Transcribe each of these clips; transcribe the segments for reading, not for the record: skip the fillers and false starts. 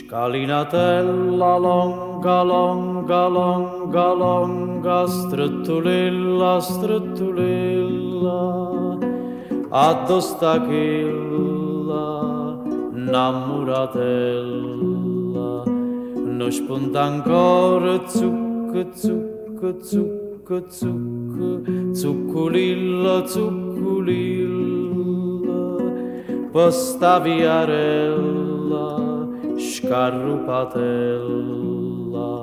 Scalinatella longa, longa, longa, longa, strettulilla, strettulilla, addostachilla, innamoratella, non spunta ancora zucco, zucco, zucco, zucco, zucculilla, zucculilla, posta viarella, scarrupatella,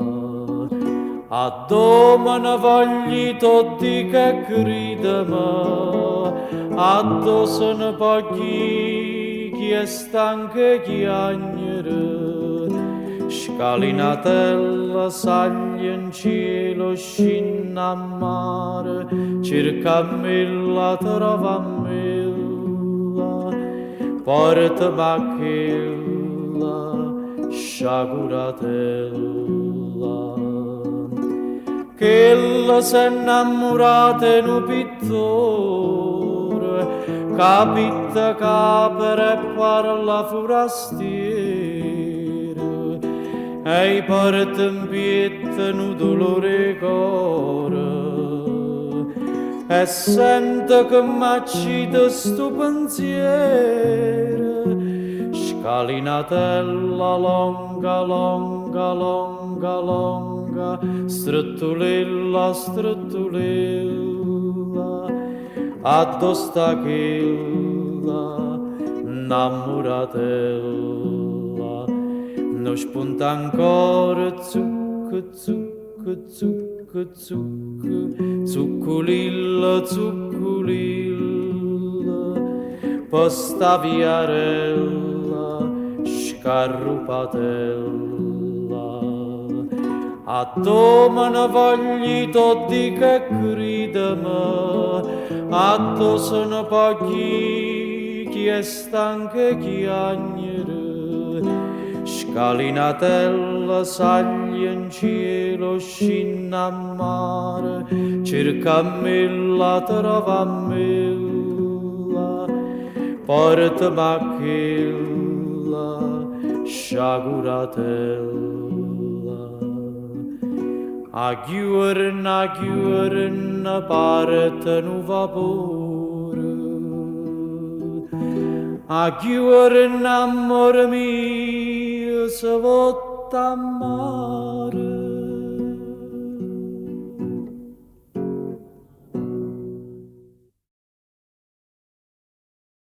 a domani voglio di che gridama, addosso ne pochi chi è stanca chiagnere, scalinatella saglia in cielo scinna a mare, circa milla trova milla, porta macchilla, sciaguratella, che la s'è innamorata in un pittore, capita capere e parla forastiere, e porta in pietta un dolore cuore, e sente che m'accide sto pensiero. Scalinatella longa, longa, longa, longa, strettulilla, strettulilla, addostachilla, innamoratella, non spunta ancora zucco, zucco, zucco, zucco, zucculilla, zucculilla, posta viarella, scarrupatella, a domani voglio di che gridama, addosso ne pochi chi è stanca chiagnere, scalinatella saglia in cielo scinna a mare, circa milla trova milla, porta macchilla, sciaguratella, a chiuerna parte un vapore, a chiuerna amore mio se votta a mare.